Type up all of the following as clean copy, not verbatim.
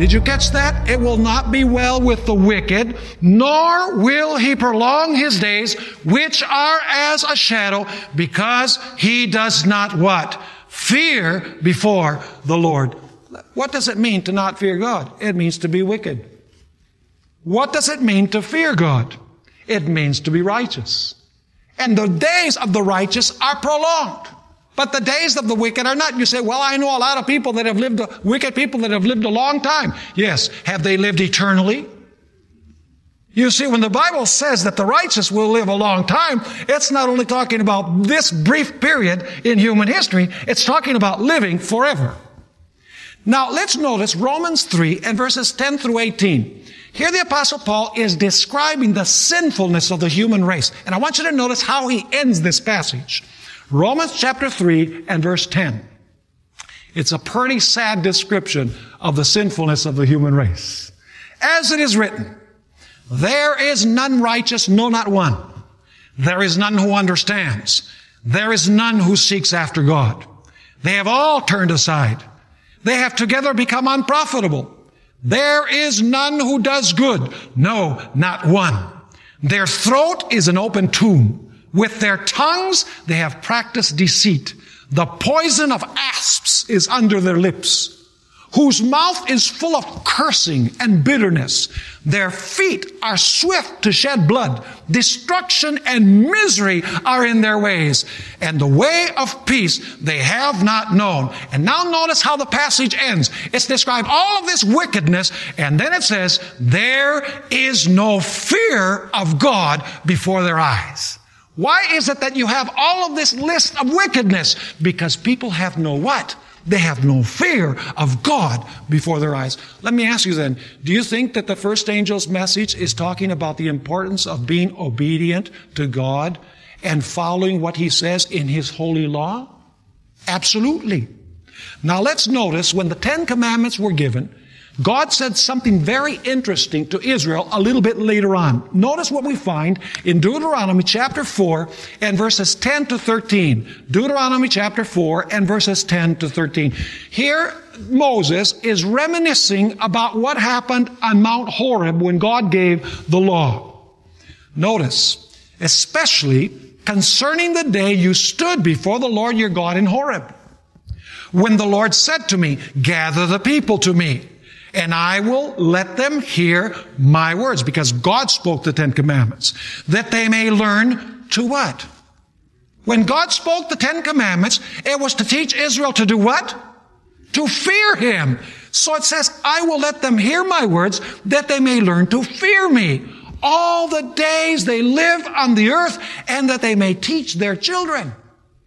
Did you catch that? It will not be well with the wicked, nor will he prolong his days, which are as a shadow, because he does not what? Fear before the Lord. What does it mean to not fear God? It means to be wicked. What does it mean to fear God? It means to be righteous. And the days of the righteous are prolonged. But the days of the wicked are not. You say, well, I know a lot of people that have lived, wicked people that have lived a long time. Yes. Have they lived eternally? You see, when the Bible says that the righteous will live a long time, it's not only talking about this brief period in human history, it's talking about living forever. Now, let's notice Romans 3 and verses 10 through 18. Here the Apostle Paul is describing the sinfulness of the human race. And I want you to notice how he ends this passage. Romans chapter 3 and verse 10. It's a pretty sad description of the sinfulness of the human race. As it is written, there is none righteous, no, not one. There is none who understands. There is none who seeks after God. They have all turned aside. They have together become unprofitable. There is none who does good. No, not one. Their throat is an open tomb. With their tongues, they have practiced deceit. The poison of asps is under their lips, whose mouth is full of cursing and bitterness. Their feet are swift to shed blood. Destruction and misery are in their ways. And the way of peace they have not known. And now notice how the passage ends. It's described all of this wickedness, and then it says, there is no fear of God before their eyes. Why is it that you have all of this list of wickedness? Because people have no what? They have no fear of God before their eyes. Let me ask you then, do you think that the first angel's message is talking about the importance of being obedient to God and following what he says in his holy law? Absolutely. Now let's notice when the 10 Commandments were given, God said something very interesting to Israel a little bit later on. Notice what we find in Deuteronomy chapter 4 and verses 10 to 13. Deuteronomy chapter 4 and verses 10 to 13. Here, Moses is reminiscing about what happened on Mount Horeb when God gave the law. Notice, especially concerning the day you stood before the Lord your God in Horeb, when the Lord said to me, gather the people to me, and I will let them hear my words, because God spoke the 10 Commandments, that they may learn to what? When God spoke the 10 Commandments, it was to teach Israel to do what? To fear Him. So it says, I will let them hear my words, that they may learn to fear me all the days they live on the earth, and that they may teach their children.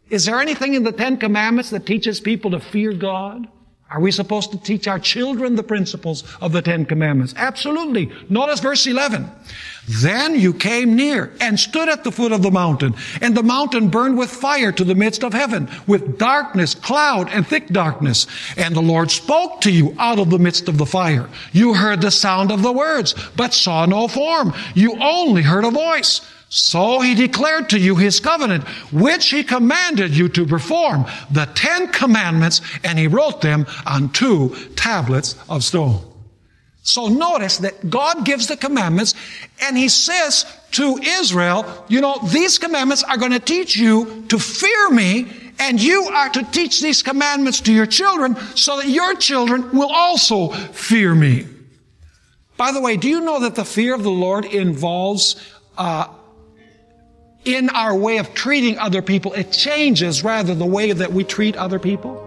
Is there anything in the 10 Commandments that teaches people to fear God? Are we supposed to teach our children the principles of the 10 Commandments? Absolutely. Notice verse 11. Then you came near and stood at the foot of the mountain, and the mountain burned with fire to the midst of heaven, with darkness, cloud, and thick darkness. And the Lord spoke to you out of the midst of the fire. You heard the sound of the words, but saw no form. You only heard a voice. So he declared to you his covenant, which he commanded you to perform, the 10 Commandments, and he wrote them on 2 tablets of stone. So notice that God gives the commandments, and he says to Israel, you know, these commandments are going to teach you to fear me, and you are to teach these commandments to your children so that your children will also fear me. By the way, do you know that the fear of the Lord involves in our way of treating other people? It changes rather the way that we treat other people.